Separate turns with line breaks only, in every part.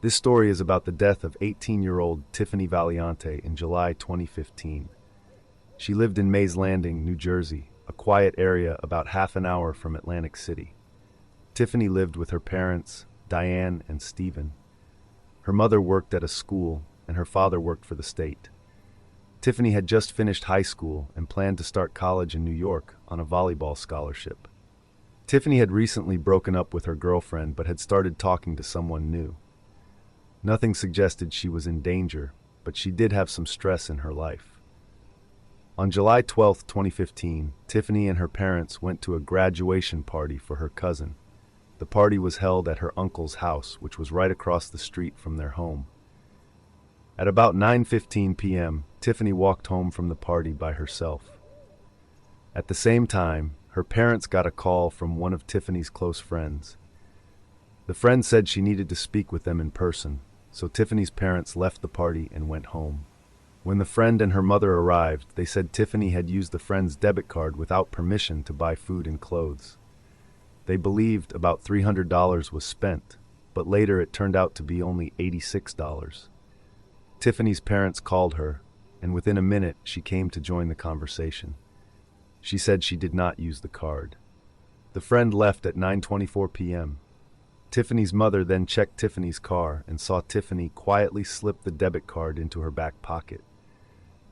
This story is about the death of 18-year-old Tiffany Valiante in July 2015. She lived in Mays Landing, New Jersey, a quiet area about half an hour from Atlantic City. Tiffany lived with her parents, Diane and Stephen. Her mother worked at a school, and her father worked for the state. Tiffany had just finished high school and planned to start college in New York on a volleyball scholarship. Tiffany had recently broken up with her girlfriend but had started talking to someone new. Nothing suggested she was in danger, but she did have some stress in her life. On July 12, 2015, Tiffany and her parents went to a graduation party for her cousin. The party was held at her uncle's house, which was right across the street from their home. At about 9:15 p.m., Tiffany walked home from the party by herself. At the same time, her parents got a call from one of Tiffany's close friends. The friend said she needed to speak with them in person, so Tiffany's parents left the party and went home. When the friend and her mother arrived, they said Tiffany had used the friend's debit card without permission to buy food and clothes. They believed about $300 was spent, but later it turned out to be only $86. Tiffany's parents called her, and within a minute she came to join the conversation. She said she did not use the card. The friend left at 9:24 p.m. Tiffany's mother then checked Tiffany's car and saw Tiffany quietly slip the debit card into her back pocket.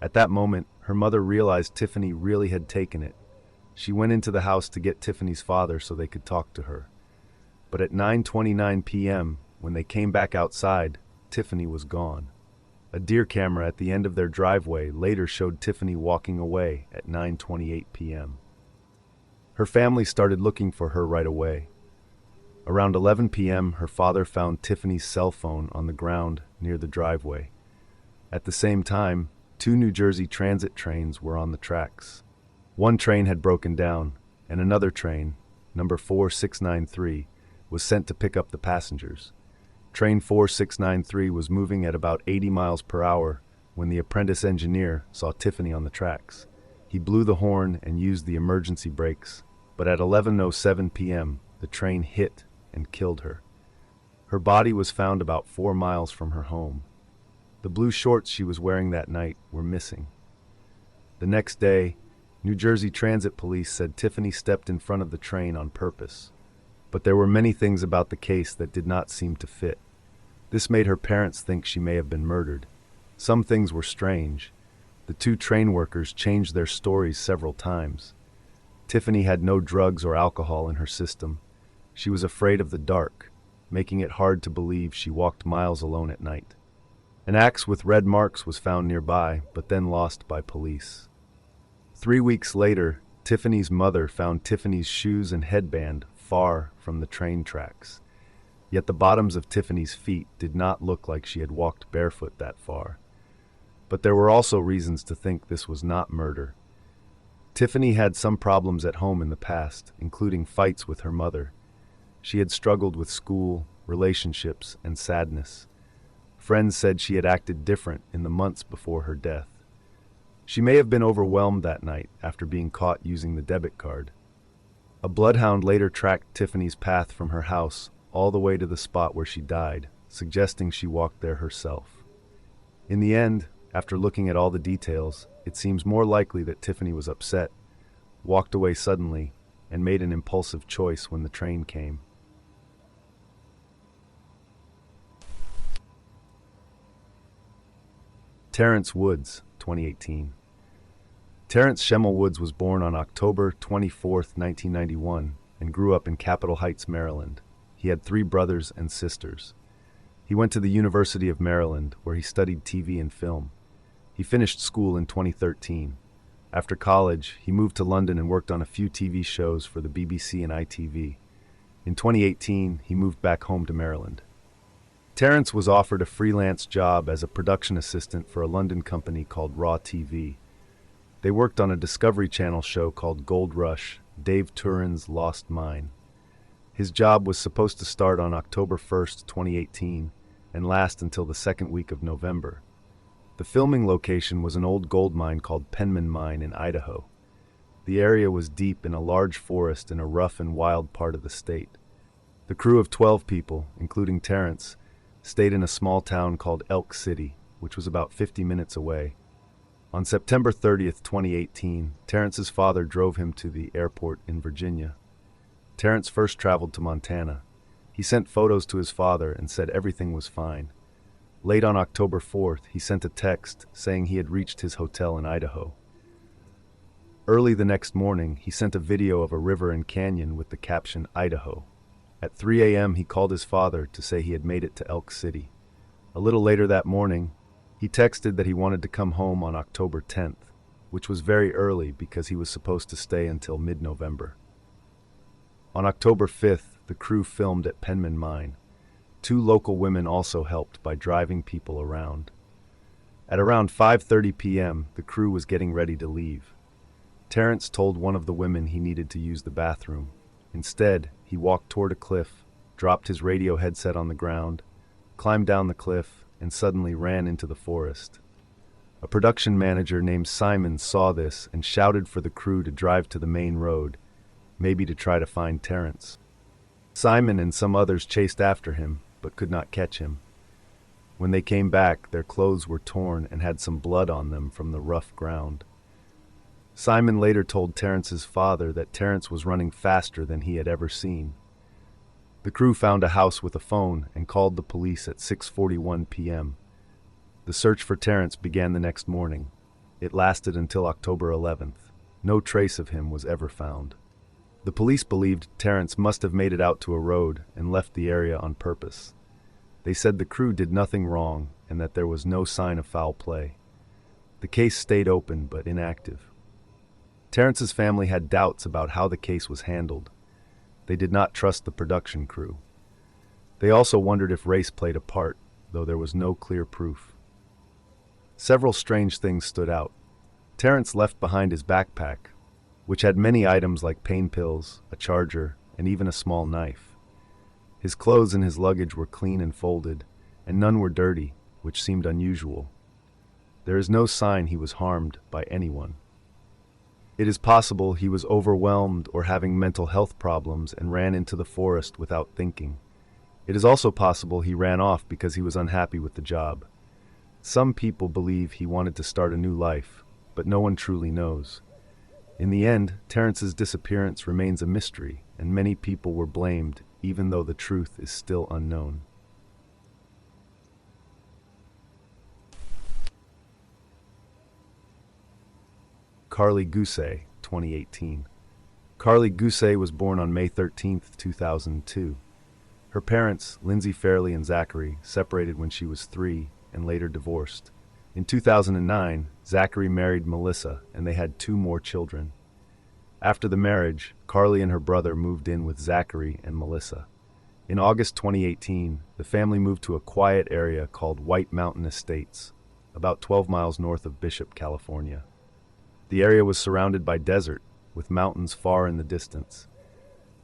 At that moment, her mother realized Tiffany really had taken it. She went into the house to get Tiffany's father so they could talk to her. But at 9:29 p.m., when they came back outside, Tiffany was gone. A deer camera at the end of their driveway later showed Tiffany walking away at 9:28 p.m. Her family started looking for her right away. Around 11 p.m., her father found Tiffany's cell phone on the ground near the driveway. At the same time, 2 New Jersey transit trains were on the tracks. One train had broken down, and another train, number 4693, was sent to pick up the passengers. Train 4693 was moving at about 80 miles per hour when the apprentice engineer saw Tiffany on the tracks. He blew the horn and used the emergency brakes, but at 11:07 p.m., the train hit and killed her. Her body was found about 4 miles from her home. The blue shorts she was wearing that night were missing. The next day, New Jersey Transit Police said Tiffany stepped in front of the train on purpose. But there were many things about the case that did not seem to fit. This made her parents think she may have been murdered. Some things were strange. The 2 train workers changed their stories several times. Tiffany had no drugs or alcohol in her system. She was afraid of the dark, making it hard to believe she walked miles alone at night. An axe with red marks was found nearby, but then lost by police. 3 weeks later, Tiffany's mother found Tiffany's shoes and headband far from the train tracks. Yet the bottoms of Tiffany's feet did not look like she had walked barefoot that far. But there were also reasons to think this was not murder. Tiffany had some problems at home in the past, including fights with her mother. She had struggled with school, relationships, and sadness. Friends said she had acted different in the months before her death. She may have been overwhelmed that night after being caught using the debit card. A bloodhound later tracked Tiffany's path from her house all the way to the spot where she died, suggesting she walked there herself. In the end, after looking at all the details, it seems more likely that Tiffany was upset, walked away suddenly, and made an impulsive choice when the train came. Terrence Woods, 2018. Terrence Shemmel Woods was born on October 24, 1991, and grew up in Capitol Heights, Maryland. He had 3 brothers and sisters. He went to the University of Maryland, where he studied TV and film. He finished school in 2013. After college, he moved to London and worked on a few TV shows for the BBC and ITV. In 2018, he moved back home to Maryland. Terrence was offered a freelance job as a production assistant for a London company called Raw TV. They worked on a Discovery Channel show called Gold Rush, Dave Turin's Lost Mine. His job was supposed to start on October 1st, 2018, and last until the second week of November. The filming location was an old gold mine called Penman Mine in Idaho. The area was deep in a large forest in a rough and wild part of the state. The crew of 12 people, including Terrence, stayed in a small town called Elk City, which was about 50 minutes away. On September 30th, 2018, Terrence's father drove him to the airport in Virginia. Terrence first traveled to Montana. He sent photos to his father and said everything was fine. Late on October 4th, he sent a text saying he had reached his hotel in Idaho. Early the next morning, he sent a video of a river and canyon with the caption Idaho. At 3 a.m., he called his father to say he had made it to Elk City. A little later that morning, he texted that he wanted to come home on October 10th, which was very early because he was supposed to stay until mid-November. On October 5th, the crew filmed at Penman Mine. 2 local women also helped by driving people around. At around 5:30 p.m., the crew was getting ready to leave. Terrence told one of the women he needed to use the bathroom. Instead, he walked toward a cliff, dropped his radio headset on the ground, climbed down the cliff, and suddenly ran into the forest. A production manager named Simon saw this and shouted for the crew to drive to the main road, maybe to try to find Terrence. Simon and some others chased after him, but could not catch him. When they came back, their clothes were torn and had some blood on them from the rough ground. Simon later told Terrence's father that Terrence was running faster than he had ever seen. The crew found a house with a phone and called the police at 6:41 p.m. The search for Terrence began the next morning. It lasted until October 11th. No trace of him was ever found. The police believed Terrence must have made it out to a road and left the area on purpose. They said the crew did nothing wrong and that there was no sign of foul play. The case stayed open but inactive. Terrence's family had doubts about how the case was handled. They did not trust the production crew. They also wondered if race played a part, though there was no clear proof. Several strange things stood out. Terrence left behind his backpack, which had many items like pain pills, a charger, and even a small knife. His clothes and his luggage were clean and folded, and none were dirty, which seemed unusual. There is no sign he was harmed by anyone. It is possible he was overwhelmed or having mental health problems and ran into the forest without thinking. It is also possible he ran off because he was unhappy with the job. Some people believe he wanted to start a new life, but no one truly knows. In the end, Terrence's disappearance remains a mystery, and many people were blamed, even though the truth is still unknown. Karlie Guse, 2018. Karlie Guse was born on May 13, 2002. Her parents, Lindsay Fairley and Zachary, separated when she was 3 and later divorced. In 2009, Zachary married Melissa and they had 2 more children. After the marriage, Karlie and her brother moved in with Zachary and Melissa. In August 2018, the family moved to a quiet area called White Mountain Estates, about 12 miles north of Bishop, California. The area was surrounded by desert, with mountains far in the distance.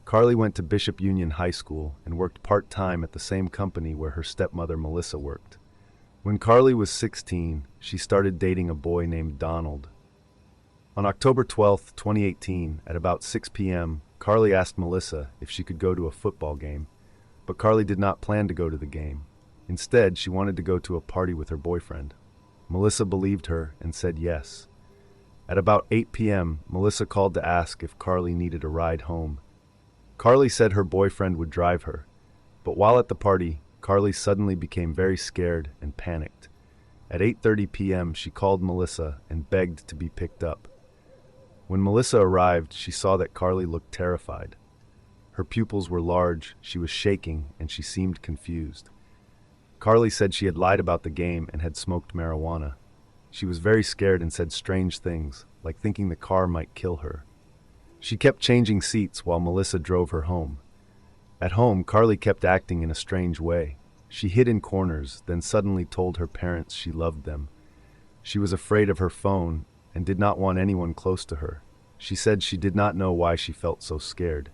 Karlie went to Bishop Union High School and worked part-time at the same company where her stepmother Melissa worked. When Karlie was 16, she started dating a boy named Donald. On October 12, 2018, at about 6 p.m., Karlie asked Melissa if she could go to a football game, but Karlie did not plan to go to the game. Instead, she wanted to go to a party with her boyfriend. Melissa believed her and said yes. At about 8 p.m., Melissa called to ask if Karlie needed a ride home. Karlie said her boyfriend would drive her, but while at the party, Karlie suddenly became very scared and panicked. At 8:30 p.m., she called Melissa and begged to be picked up. When Melissa arrived, she saw that Karlie looked terrified. Her pupils were large, she was shaking, and she seemed confused. Karlie said she had lied about the game and had smoked marijuana. She was very scared and said strange things, like thinking the car might kill her. She kept changing seats while Melissa drove her home. At home, Karlie kept acting in a strange way. She hid in corners, then suddenly told her parents she loved them. She was afraid of her phone and did not want anyone close to her. She said she did not know why she felt so scared.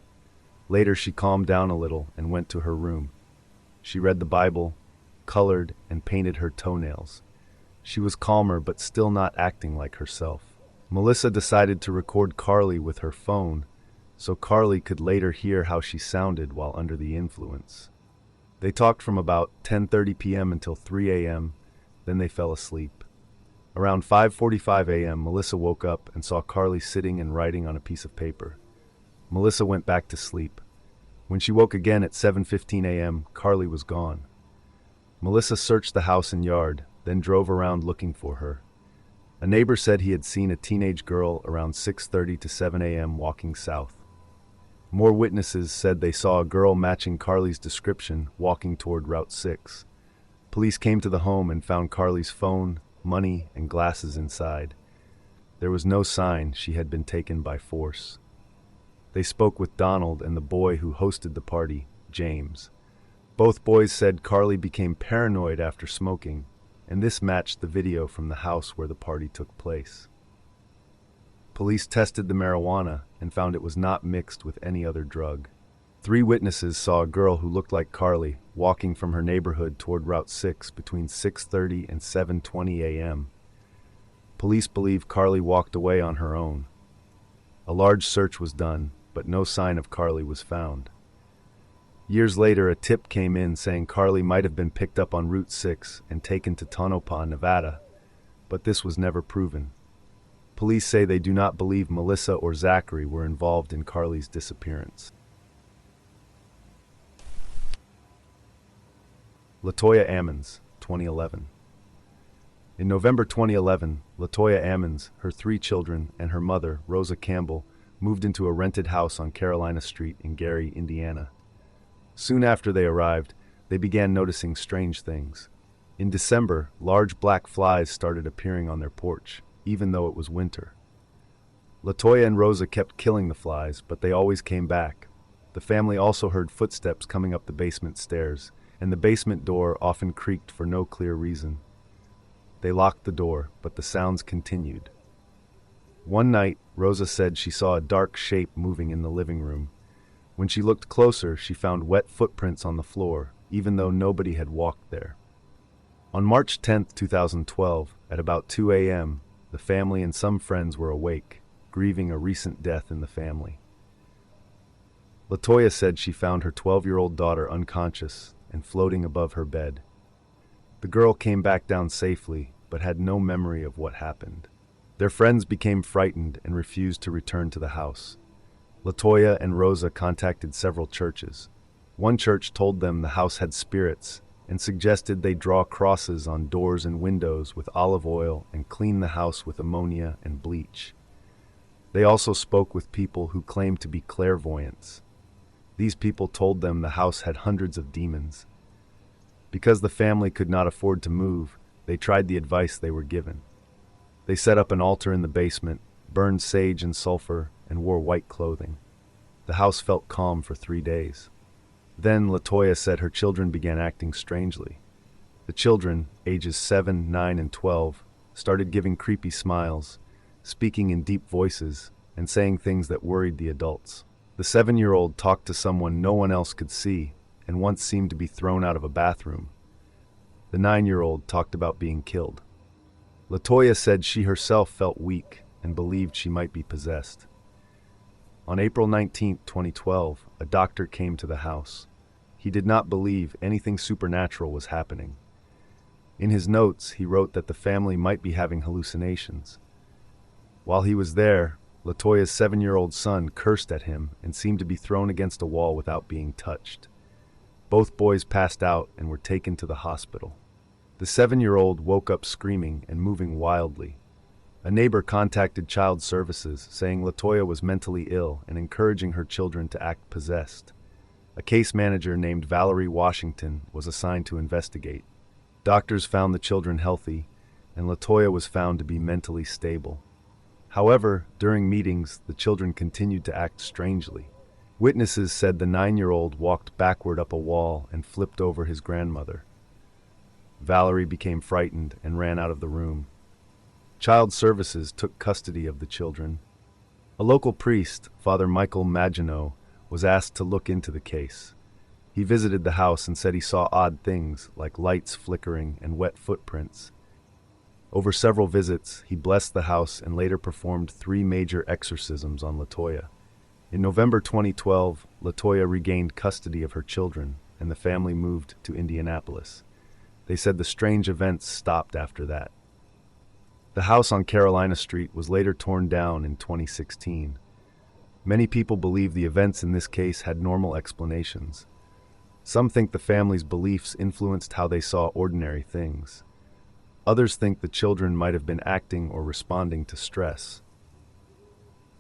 Later, she calmed down a little and went to her room. She read the Bible, colored, and painted her toenails. She was calmer but still not acting like herself. Melissa decided to record Karlie with her phone so Karlie could later hear how she sounded while under the influence. They talked from about 10:30 p.m. until 3 a.m., then they fell asleep. Around 5:45 a.m., Melissa woke up and saw Karlie sitting and writing on a piece of paper. Melissa went back to sleep. When she woke again at 7:15 a.m., Karlie was gone. Melissa searched the house and yard, then drove around looking for her. A neighbor said he had seen a teenage girl around 6:30 to 7 a.m. walking south. More witnesses said they saw a girl matching Karlie's description walking toward Route 6. Police came to the home and found Karlie's phone, money, and glasses inside. There was no sign she had been taken by force. They spoke with Donald and the boy who hosted the party, James. Both boys said Karlie became paranoid after smoking, and this matched the video from the house where the party took place. Police tested the marijuana and found it was not mixed with any other drug. 3 witnesses saw a girl who looked like Karlie walking from her neighborhood toward Route 6 between 6:30 and 7:20 a.m. Police believe Karlie walked away on her own. A large search was done, but no sign of Karlie was found. Years later, a tip came in saying Karlie might have been picked up on Route 6 and taken to Tonopah, Nevada, but this was never proven. Police say they do not believe Melissa or Zachary were involved in Karlie's disappearance. LaToya Ammons, 2011. In November 2011, LaToya Ammons, her 3 children, and her mother, Rosa Campbell, moved into a rented house on Carolina Street in Gary, Indiana. Soon after they arrived, they began noticing strange things. In December, large black flies started appearing on their porch, even though it was winter. LaToya and Rosa kept killing the flies, but they always came back. The family also heard footsteps coming up the basement stairs, and the basement door often creaked for no clear reason. They locked the door, but the sounds continued. One night, Rosa said she saw a dark shape moving in the living room. When she looked closer, she found wet footprints on the floor, even though nobody had walked there. On March 10, 2012, at about 2 a.m., the family and some friends were awake, grieving a recent death in the family. LaToya said she found her 12-year-old daughter unconscious and floating above her bed. The girl came back down safely, but had no memory of what happened. Their friends became frightened and refused to return to the house. LaToya and Rosa contacted several churches. One church told them the house had spirits and suggested they draw crosses on doors and windows with olive oil and clean the house with ammonia and bleach. They also spoke with people who claimed to be clairvoyants. These people told them the house had hundreds of demons. Because the family could not afford to move, they tried the advice they were given. They set up an altar in the basement, burned sage and sulfur, and wore white clothing. The house felt calm for 3 days. Then LaToya said her children began acting strangely. The children, ages 7, 9, and 12, started giving creepy smiles, speaking in deep voices, and saying things that worried the adults. The 7-year-old talked to someone no one else could see, and once seemed to be thrown out of a bathroom. The 9-year-old talked about being killed. LaToya said she herself felt weak and believed she might be possessed. On April 19, 2012, a doctor came to the house. He did not believe anything supernatural was happening. In his notes, he wrote that the family might be having hallucinations. While he was there, LaToya's 7-year-old son cursed at him and seemed to be thrown against a wall without being touched. Both boys passed out and were taken to the hospital. The 7-year-old woke up screaming and moving wildly. A neighbor contacted Child Services, saying LaToya was mentally ill and encouraging her children to act possessed. A case manager named Valerie Washington was assigned to investigate. Doctors found the children healthy, and LaToya was found to be mentally stable. However, during meetings, the children continued to act strangely. Witnesses said the 9-year-old walked backward up a wall and flipped over his grandmother. Valerie became frightened and ran out of the room. Child Services took custody of the children. A local priest, Father Michael Maginot, was asked to look into the case. He visited the house and said he saw odd things like lights flickering and wet footprints. Over several visits, he blessed the house and later performed 3 major exorcisms on LaToya. In November 2012, LaToya regained custody of her children, and the family moved to Indianapolis. They said the strange events stopped after that. The house on Carolina Street was later torn down in 2016. Many people believe the events in this case had normal explanations. Some think the family's beliefs influenced how they saw ordinary things. Others think the children might have been acting or responding to stress.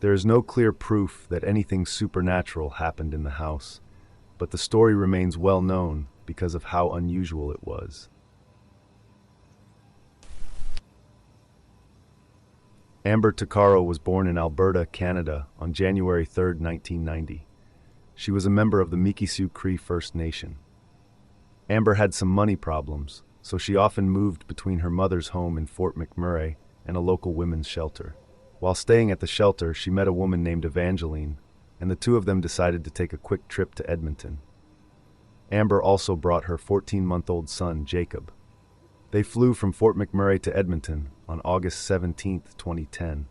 There is no clear proof that anything supernatural happened in the house, but the story remains well known because of how unusual it was. Amber Tuccaro was born in Alberta, Canada, on January 3, 1990. She was a member of the Mikisew Cree First Nation. Amber had some money problems, so she often moved between her mother's home in Fort McMurray and a local women's shelter. While staying at the shelter, she met a woman named Evangeline, and the two of them decided to take a quick trip to Edmonton. Amber also brought her 14-month-old son, Jacob. They flew from Fort McMurray to Edmonton on August 17, 2010.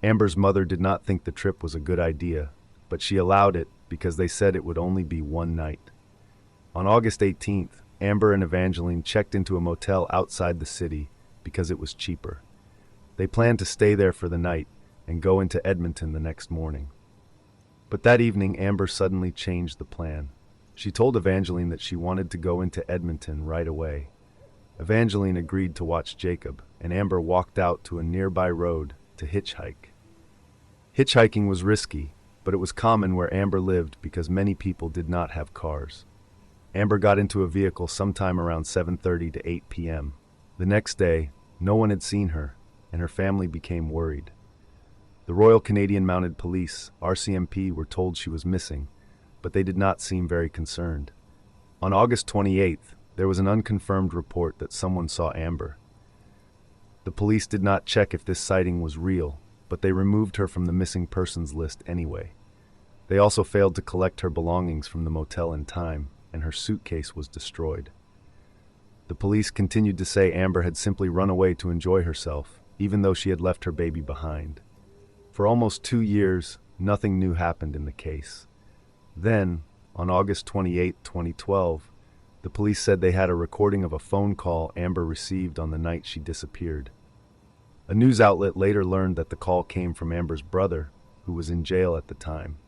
Amber's mother did not think the trip was a good idea, but she allowed it because they said it would only be one night. On August 18th, Amber and Evangeline checked into a motel outside the city because it was cheaper. They planned to stay there for the night and go into Edmonton the next morning. But that evening, Amber suddenly changed the plan. She told Evangeline that she wanted to go into Edmonton right away. Evangeline agreed to watch Jacob, and Amber walked out to a nearby road to hitchhike. Hitchhiking was risky, but it was common where Amber lived because many people did not have cars. Amber got into a vehicle sometime around 7:30 to 8 p.m. The next day, no one had seen her, and her family became worried. The Royal Canadian Mounted Police, RCMP, were told she was missing, but they did not seem very concerned. On August 28th, there was an unconfirmed report that someone saw Amber. The police did not check if this sighting was real, but they removed her from the missing persons list anyway. They also failed to collect her belongings from the motel in time, and her suitcase was destroyed. The police continued to say Amber had simply run away to enjoy herself, even though she had left her baby behind. For almost 2 years, nothing new happened in the case. Then, on August 28, 2012, the police said they had a recording of a phone call Amber received on the night she disappeared. A news outlet later learned that the call came from Amber's brother, who was in jail at the time.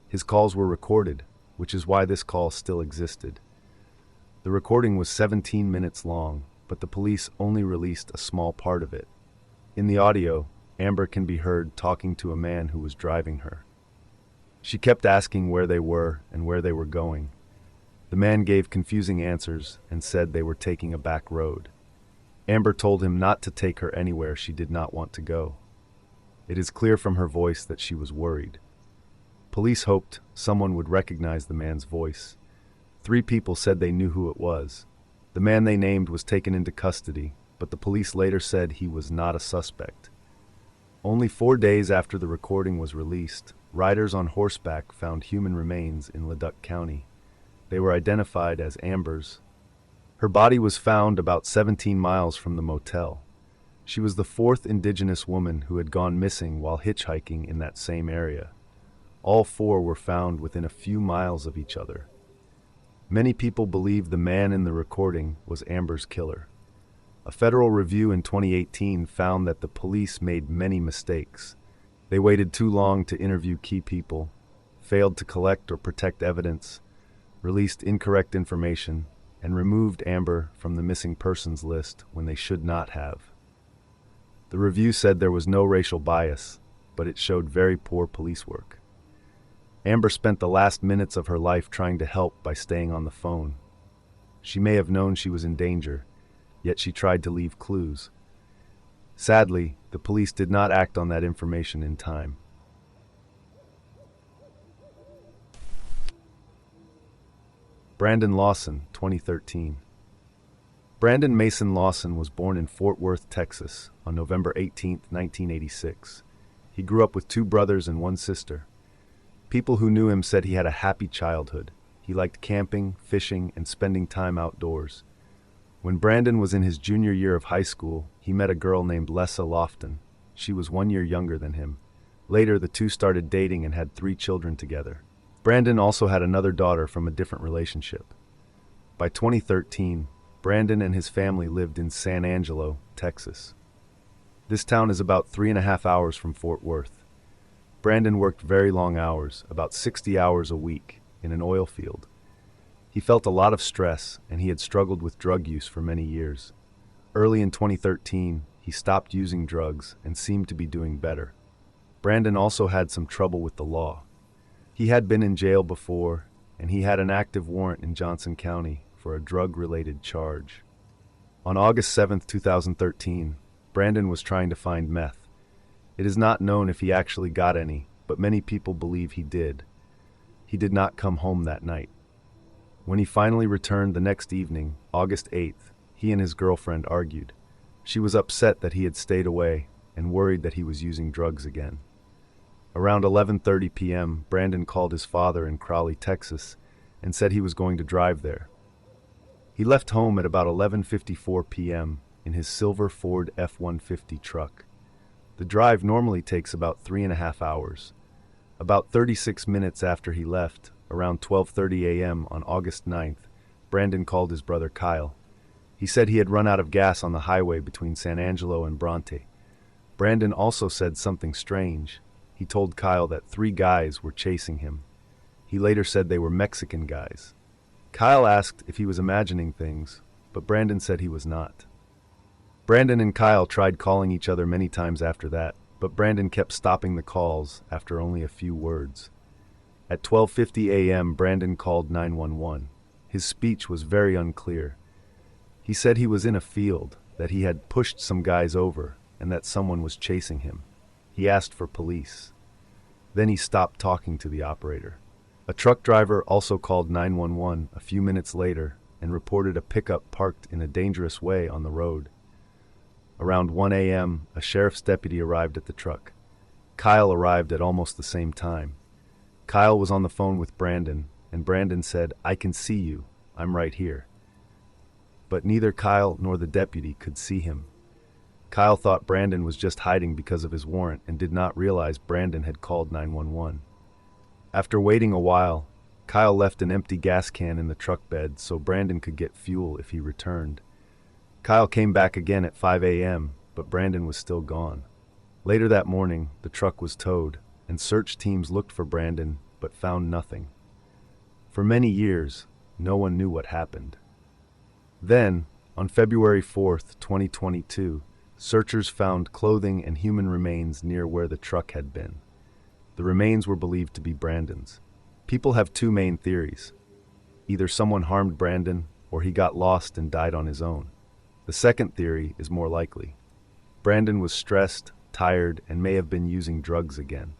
His calls were recorded, which is why this call still existed. The recording was 17 minutes long, but the police only released a small part of it. In the audio, Amber can be heard talking to a man who was driving her. She kept asking where they were and where they were going. The man gave confusing answers and said they were taking a back road. Amber told him not to take her anywhere she did not want to go. It is clear from her voice that she was worried. Police hoped someone would recognize the man's voice. 3 people said they knew who it was. The man they named was taken into custody, but the police later said he was not a suspect. Only 4 days after the recording was released, riders on horseback found human remains in Leduc County. They were identified as Amber's. Her body was found about 17 miles from the motel. She was the 4th Indigenous woman who had gone missing while hitchhiking in that same area. All 4 were found within a few miles of each other. Many people believe the man in the recording was Amber's killer. A federal review in 2018 found that the police made many mistakes. They waited too long to interview key people, failed to collect or protect evidence, released incorrect information, and removed Amber from the missing persons list when they should not have. The review said there was no racial bias, but it showed very poor police work. Amber spent the last minutes of her life trying to help by staying on the phone. She may have known she was in danger, yet she tried to leave clues. Sadly, the police did not act on that information in time. Brandon Lawson, 2013. Brandon Mason Lawson was born in Fort Worth, Texas, on November 18, 1986. He grew up with 2 brothers and 1 sister. People who knew him said he had a happy childhood. He liked camping, fishing, and spending time outdoors. When Brandon was in his junior year of high school, he met a girl named Lessa Lofton. She was 1 year younger than him. Later, the two started dating and had 3 children together. Brandon also had another daughter from a different relationship. By 2013, Brandon and his family lived in San Angelo, Texas. This town is about 3.5 hours from Fort Worth. Brandon worked very long hours, about 60 hours a week, in an oil field. He felt a lot of stress, and he had struggled with drug use for many years. Early in 2013, he stopped using drugs and seemed to be doing better. Brandon also had some trouble with the law. He had been in jail before, and he had an active warrant in Johnson County for a drug-related charge. On August 7, 2013, Brandon was trying to find meth. It is not known if he actually got any, but many people believe he did. He did not come home that night. When he finally returned the next evening, August 8th, he and his girlfriend argued. She was upset that he had stayed away and worried that he was using drugs again. Around 11:30 p.m., Brandon called his father in Crowley, Texas, and said he was going to drive there. He left home at about 11:54 p.m. in his silver Ford F-150 truck. The drive normally takes about 3.5 hours. About 36 minutes after he left, around 12:30 a.m. on August 9th, Brandon called his brother Kyle. He said he had run out of gas on the highway between San Angelo and Bronte. Brandon also said something strange. He told Kyle that 3 guys were chasing him. He later said they were Mexican guys. Kyle asked if he was imagining things, but Brandon said he was not. Brandon and Kyle tried calling each other many times after that, but Brandon kept stopping the calls after only a few words. At 12:50 a.m., Brandon called 911. His speech was very unclear. He said he was in a field, that he had pushed some guys over, and that someone was chasing him. He asked for police. Then he stopped talking to the operator. A truck driver also called 911 a few minutes later and reported a pickup parked in a dangerous way on the road. Around 1 a.m., a sheriff's deputy arrived at the truck. Kyle arrived at almost the same time. Kyle was on the phone with Brandon, and Brandon said, "I can see you. I'm right here." But neither Kyle nor the deputy could see him. Kyle thought Brandon was just hiding because of his warrant and did not realize Brandon had called 911. After waiting a while, Kyle left an empty gas can in the truck bed so Brandon could get fuel if he returned. Kyle came back again at 5 a.m., but Brandon was still gone. Later that morning, the truck was towed, and search teams looked for Brandon but found nothing. For many years, no one knew what happened. Then, on February 4th, 2022, searchers found clothing and human remains near where the truck had been. The remains were believed to be Brandon's. People have 2 main theories. Either someone harmed Brandon, or he got lost and died on his own. The second theory is more likely. Brandon was stressed, tired, and may have been using drugs again.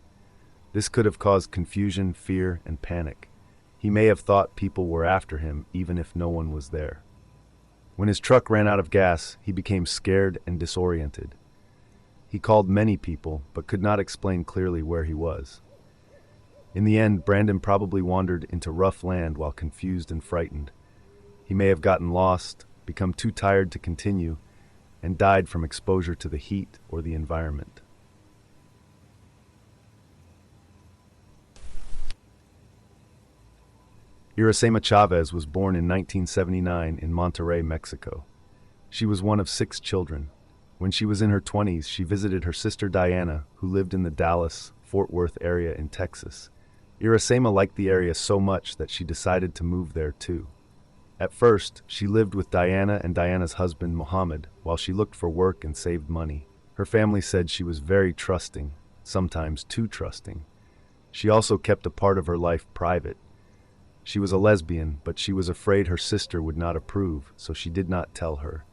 This could have caused confusion, fear, and panic. He may have thought people were after him even if no one was there. When his truck ran out of gas, he became scared and disoriented. He called many people, but could not explain clearly where he was. In the end, Brandon probably wandered into rough land while confused and frightened. He may have gotten lost, become too tired to continue, and died from exposure to the heat or the environment. Irasema Chavez was born in 1979 in Monterrey, Mexico. She was one of 6 children. When she was in her 20s, she visited her sister Diana, who lived in the Dallas-Fort Worth area in Texas. Irasema liked the area so much that she decided to move there too. At first, she lived with Diana and Diana's husband, Mohammed, while she looked for work and saved money. Her family said she was very trusting, sometimes too trusting. She also kept a part of her life private. She was a lesbian, but she was afraid her sister would not approve, so she did not tell her.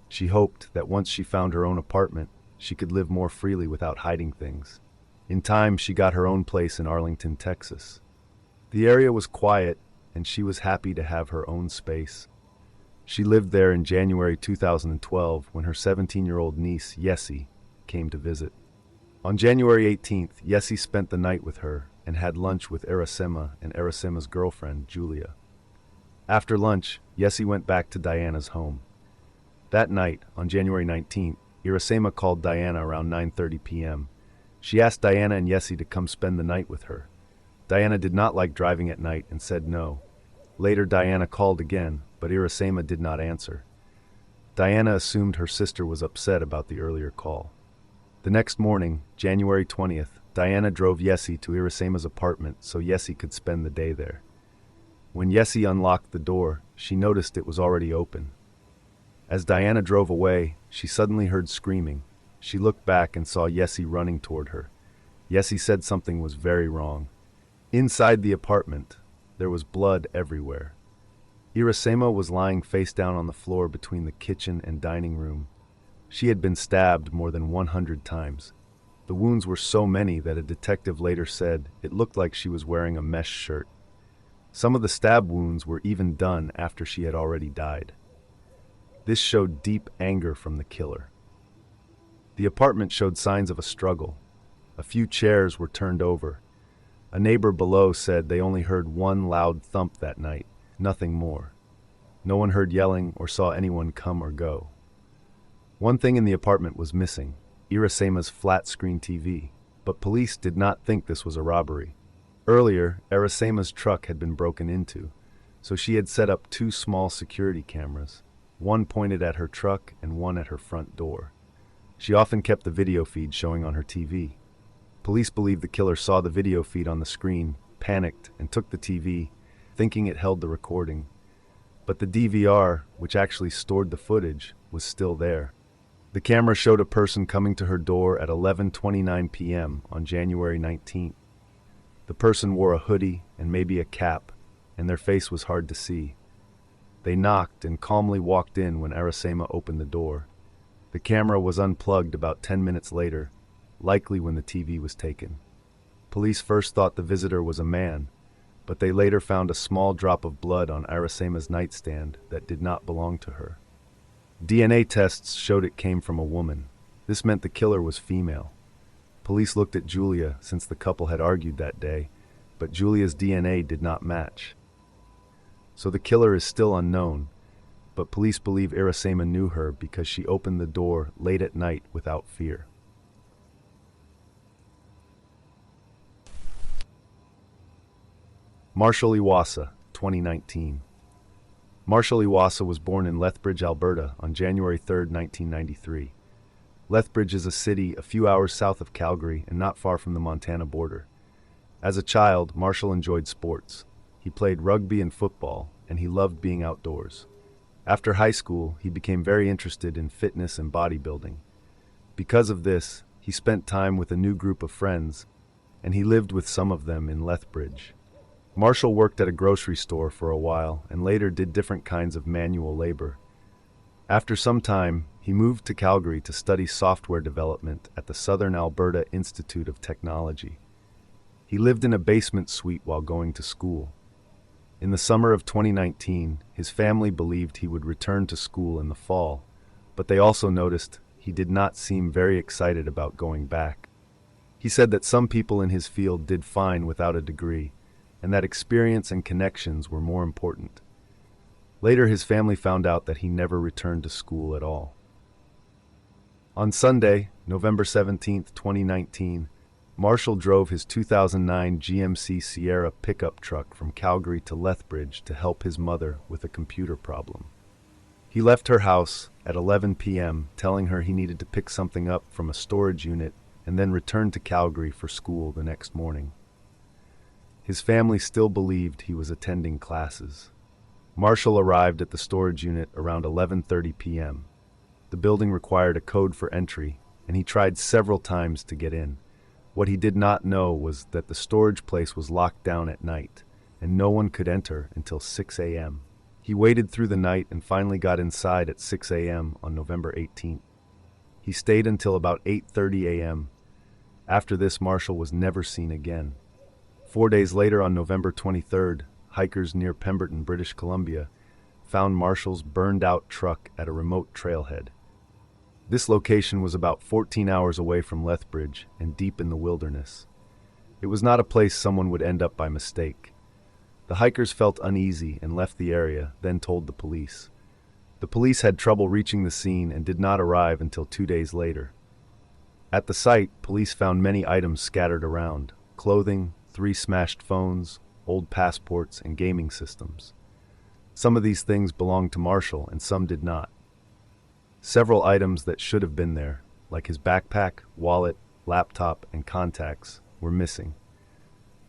She hoped that once she found her own apartment, she could live more freely without hiding things. In time, she got her own place in Arlington, Texas. The area was quiet, and she was happy to have her own space. She lived there in January 2012 when her 17-year-old niece, Yessie, came to visit. On January 18th, Yessie spent the night with her and had lunch with Irasema and Irasema's girlfriend, Julia. After lunch, Yessie went back to Diana's home. That night, on January 19th, Irasema called Diana around 9:30 p.m. She asked Diana and Yessie to come spend the night with her. Diana did not like driving at night and said no. Later, Diana called again, but Irasema did not answer. Diana assumed her sister was upset about the earlier call. The next morning, January 20th, Diana drove Yessie to Irasema's apartment so Yessie could spend the day there. When Yessie unlocked the door, she noticed it was already open. As Diana drove away, she suddenly heard screaming. She looked back and saw Yessie running toward her. Yessie said something was very wrong. Inside the apartment, there was blood everywhere. Irasema was lying face down on the floor between the kitchen and dining room. She had been stabbed more than 100 times. The wounds were so many that a detective later said it looked like she was wearing a mesh shirt. Some of the stab wounds were even done after she had already died. This showed deep anger from the killer. The apartment showed signs of a struggle. A few chairs were turned over. A neighbor below said they only heard one loud thump that night, nothing more. No one heard yelling or saw anyone come or go. One thing in the apartment was missing, Irasema's flat-screen TV, but police did not think this was a robbery. Earlier, Irasema's truck had been broken into, so she had set up 2 small security cameras, one pointed at her truck and one at her front door. She often kept the video feed showing on her TV. Police believe the killer saw the video feed on the screen, panicked, and took the TV, thinking it held the recording. But the DVR, which actually stored the footage, was still there. The camera showed a person coming to her door at 11:29 p.m. on January 19th. The person wore a hoodie and maybe a cap, and their face was hard to see. They knocked and calmly walked in when Irasema opened the door. The camera was unplugged about 10 minutes later, likely when the TV was taken. Police first thought the visitor was a man, but they later found a small drop of blood on Irasema's nightstand that did not belong to her. DNA tests showed it came from a woman. This meant the killer was female. Police looked at Julia since the couple had argued that day, but Julia's DNA did not match. So the killer is still unknown, but police believe Irasema knew her because she opened the door late at night without fear. Marshall Iwaasa, 2019. Marshall Iwaasa was born in Lethbridge, Alberta on January 3, 1993. Lethbridge is a city a few hours south of Calgary and not far from the Montana border. As a child, Marshall enjoyed sports. He played rugby and football, and he loved being outdoors. After high school, he became very interested in fitness and bodybuilding. Because of this, he spent time with a new group of friends, and he lived with some of them in Lethbridge. Marshall worked at a grocery store for a while and later did different kinds of manual labor. After some time, he moved to Calgary to study software development at the Southern Alberta Institute of Technology. He lived in a basement suite while going to school. In the summer of 2019, his family believed he would return to school in the fall, but they also noticed he did not seem very excited about going back. He said that some people in his field did fine without a degree, and that experience and connections were more important. Later, his family found out that he never returned to school at all. On Sunday, November 17, 2019, Marshall drove his 2009 GMC Sierra pickup truck from Calgary to Lethbridge to help his mother with a computer problem. He left her house at 11 p.m., telling her he needed to pick something up from a storage unit and then returned to Calgary for school the next morning. His family still believed he was attending classes. Marshall arrived at the storage unit around 11:30 p.m. The building required a code for entry, and he tried several times to get in. What he did not know was that the storage place was locked down at night, and no one could enter until 6 a.m. He waited through the night and finally got inside at 6 a.m. on November 18th. He stayed until about 8:30 a.m. After this, Marshall was never seen again. 4 days later, on November 23rd, hikers near Pemberton, British Columbia, found Marshall's burned-out truck at a remote trailhead. This location was about 14 hours away from Lethbridge and deep in the wilderness. It was not a place someone would end up by mistake. The hikers felt uneasy and left the area, then told the police. The police had trouble reaching the scene and did not arrive until 2 days later. At the site, police found many items scattered around: clothing, 3 smashed phones, old passports, and gaming systems. Some of these things belonged to Marshall and some did not. Several items that should have been there, like his backpack, wallet, laptop, and contacts, were missing.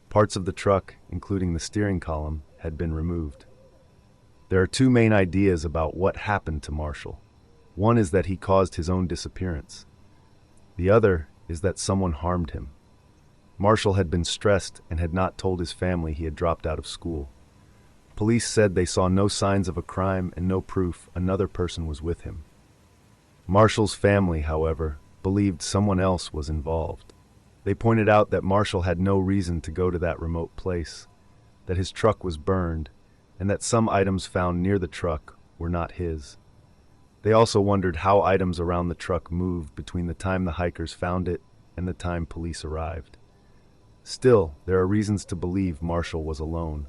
Parts of the truck, including the steering column, had been removed. There are 2 main ideas about what happened to Marshall. One is that he caused his own disappearance. The other is that someone harmed him. Marshall had been stressed and had not told his family he had dropped out of school. Police said they saw no signs of a crime and no proof another person was with him. Marshall's family, however, believed someone else was involved. They pointed out that Marshall had no reason to go to that remote place, that his truck was burned, and that some items found near the truck were not his. They also wondered how items around the truck moved between the time the hikers found it and the time police arrived. Still, there are reasons to believe Marshall was alone.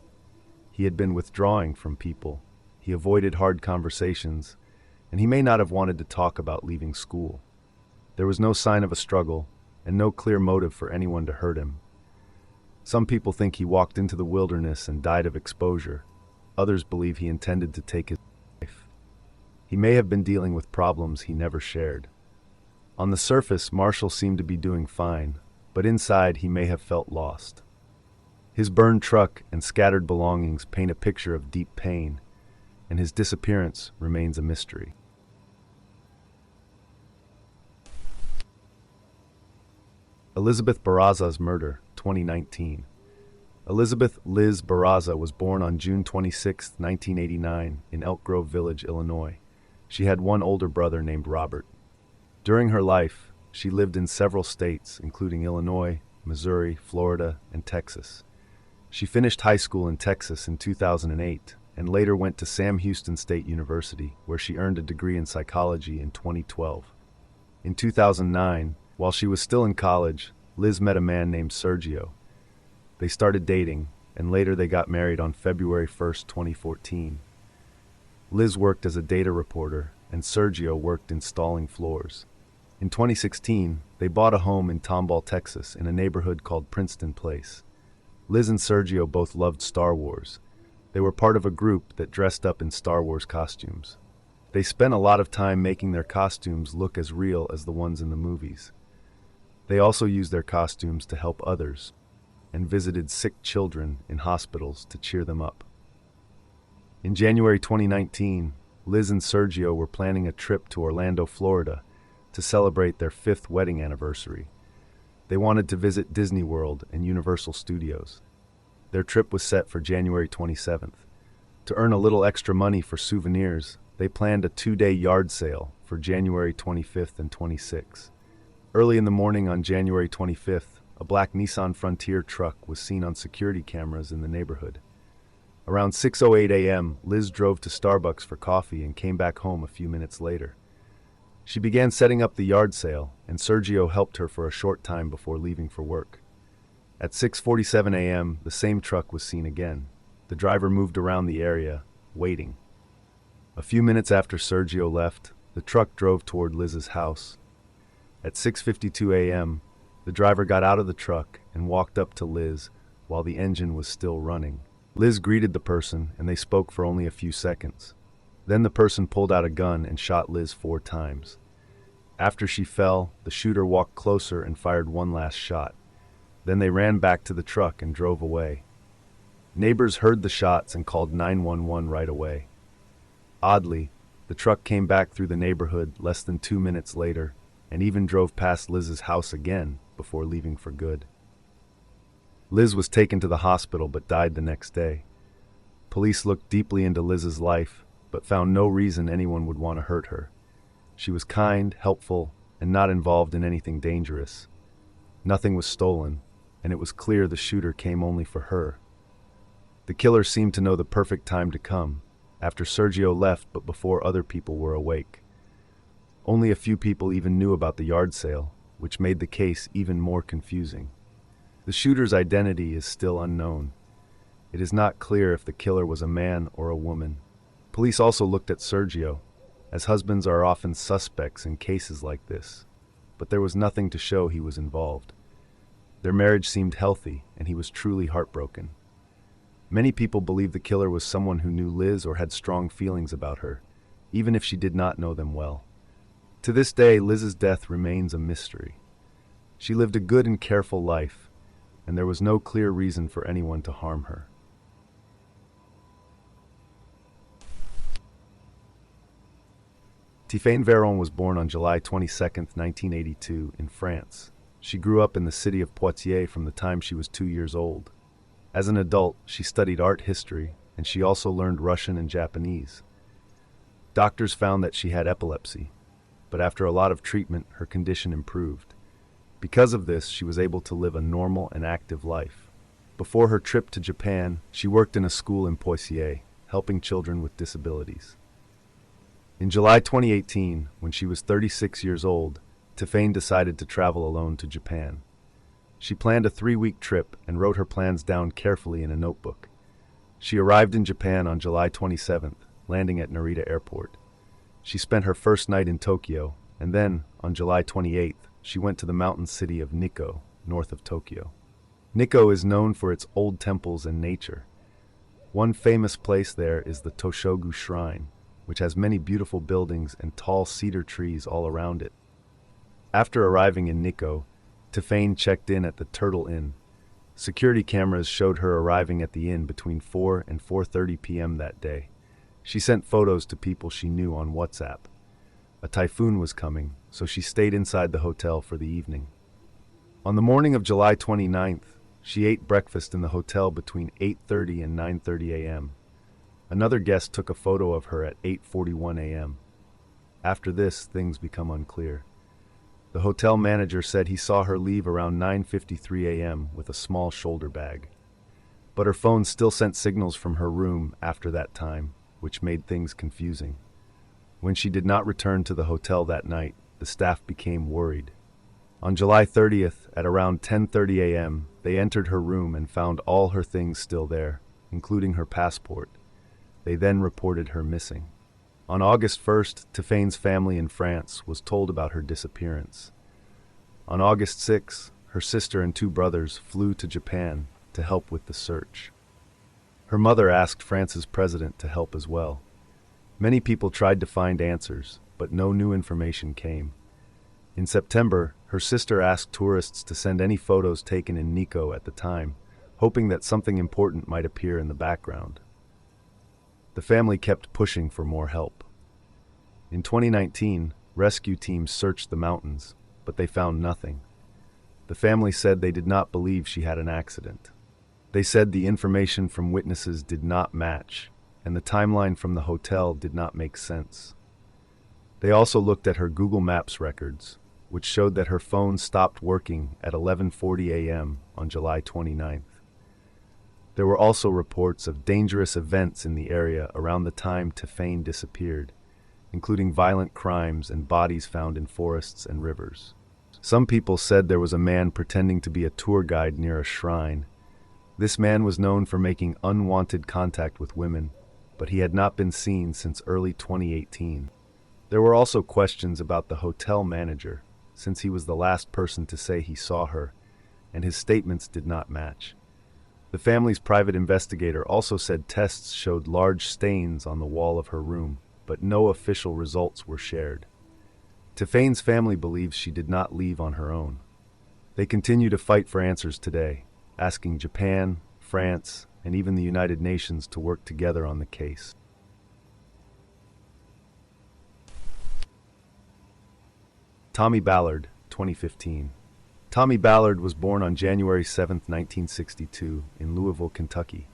He had been withdrawing from people, he avoided hard conversations, and he may not have wanted to talk about leaving school. There was no sign of a struggle, and no clear motive for anyone to hurt him. Some people think he walked into the wilderness and died of exposure. Others believe he intended to take his life. He may have been dealing with problems he never shared. On the surface, Marshall seemed to be doing fine, but inside he may have felt lost. His burned truck and scattered belongings paint a picture of deep pain, and his disappearance remains a mystery. Elizabeth Barraza's murder, 2019. Elizabeth Liz Barraza was born on June 26, 1989, in Elk Grove Village, Illinois. She had one older brother named Robert. During her life, she lived in several states, including Illinois, Missouri, Florida, and Texas. She finished high school in Texas in 2008 and later went to Sam Houston State University, where she earned a degree in psychology in 2012. In 2009, while she was still in college, Liz met a man named Sergio. They started dating, and later they got married on February 1, 2014. Liz worked as a data reporter, and Sergio worked installing floors. In 2016, they bought a home in Tomball, Texas, in a neighborhood called Princeton Place. Liz and Sergio both loved Star Wars. They were part of a group that dressed up in Star Wars costumes. They spent a lot of time making their costumes look as real as the ones in the movies. They also used their costumes to help others, and visited sick children in hospitals to cheer them up. In January 2019, Liz and Sergio were planning a trip to Orlando, Florida, to celebrate their 5th wedding anniversary. They wanted to visit Disney World and Universal Studios. Their trip was set for January 27th. To earn a little extra money for souvenirs, they planned a 2-day yard sale for January 25th and 26th. Early in the morning on January 25th, a black Nissan Frontier truck was seen on security cameras in the neighborhood. Around 6:08 a.m., Liz drove to Starbucks for coffee and came back home a few minutes later. She began setting up the yard sale, and Sergio helped her for a short time before leaving for work. At 6:47 a.m., the same truck was seen again. The driver moved around the area, waiting. A few minutes after Sergio left, the truck drove toward Liz's house. At 6:52 a.m., the driver got out of the truck and walked up to Liz while the engine was still running. Liz greeted the person, and they spoke for only a few seconds. Then the person pulled out a gun and shot Liz 4 times. After she fell, the shooter walked closer and fired one last shot. Then they ran back to the truck and drove away. Neighbors heard the shots and called 911 right away. Oddly, the truck came back through the neighborhood less than 2 minutes later and even drove past Liz's house again before leaving for good. Liz was taken to the hospital but died the next day. Police looked deeply into Liz's life but found no reason anyone would want to hurt her. She was kind, helpful, and not involved in anything dangerous. Nothing was stolen, and it was clear the shooter came only for her. The killer seemed to know the perfect time to come, after Sergio left but before other people were awake. Only a few people even knew about the yard sale, which made the case even more confusing. The shooter's identity is still unknown. It is not clear if the killer was a man or a woman. Police also looked at Sergio, as husbands are often suspects in cases like this, but there was nothing to show he was involved. Their marriage seemed healthy, and he was truly heartbroken. Many people believe the killer was someone who knew Liz or had strong feelings about her, even if she did not know them well. To this day, Liz's death remains a mystery. She lived a good and careful life, and there was no clear reason for anyone to harm her. Tiphaine Véron was born on July 22, 1982, in France. She grew up in the city of Poitiers from the time she was 2 years old. As an adult, she studied art history, and she also learned Russian and Japanese. Doctors found that she had epilepsy, but after a lot of treatment, her condition improved. Because of this, she was able to live a normal and active life. Before her trip to Japan, she worked in a school in Poitiers, helping children with disabilities. In July 2018, when she was 36 years old, Tiphaine decided to travel alone to Japan. She planned a 3-week trip and wrote her plans down carefully in a notebook. She arrived in Japan on July 27th, landing at Narita Airport. She spent her first night in Tokyo, and then, on July 28th, she went to the mountain city of Nikko, north of Tokyo. Nikko is known for its old temples and nature. One famous place there is the Toshogu Shrine, which has many beautiful buildings and tall cedar trees all around it. After arriving in Nikko, Tiphaine checked in at the Turtle Inn. Security cameras showed her arriving at the inn between 4 and 4:30 p.m. that day. She sent photos to people she knew on WhatsApp. A typhoon was coming, so she stayed inside the hotel for the evening. On the morning of July 29th, she ate breakfast in the hotel between 8:30 and 9:30 a.m. Another guest took a photo of her at 8:41 a.m. After this, things become unclear. The hotel manager said he saw her leave around 9:53 a.m. with a small shoulder bag. But her phone still sent signals from her room after that time, which made things confusing. When she did not return to the hotel that night, the staff became worried. On July 30th, at around 10:30 a.m., they entered her room and found all her things still there, including her passport. They then reported her missing. On August 1st, Tiphaine's family in France was told about her disappearance. On August 6th, her sister and 2 brothers flew to Japan to help with the search. Her mother asked France's president to help as well. Many people tried to find answers, but no new information came. In September, her sister asked tourists to send any photos taken in Nikko at the time, hoping that something important might appear in the background. The family kept pushing for more help. In 2019, rescue teams searched the mountains, but they found nothing. The family said they did not believe she had an accident. They said the information from witnesses did not match, and the timeline from the hotel did not make sense. They also looked at her Google Maps records, which showed that her phone stopped working at 11:40 a.m. on July 29th. There were also reports of dangerous events in the area around the time Tiphaine disappeared, including violent crimes and bodies found in forests and rivers. Some people said there was a man pretending to be a tour guide near a shrine. This man was known for making unwanted contact with women, but he had not been seen since early 2018. There were also questions about the hotel manager, since he was the last person to say he saw her, and his statements did not match. The family's private investigator also said tests showed large stains on the wall of her room, but no official results were shared. Tiphaine's family believes she did not leave on her own. They continue to fight for answers today, asking Japan, France, and even the United Nations to work together on the case. Tommy Ballard, 2015. Tommy Ballard was born on January 7, 1962, in Louisville, Kentucky.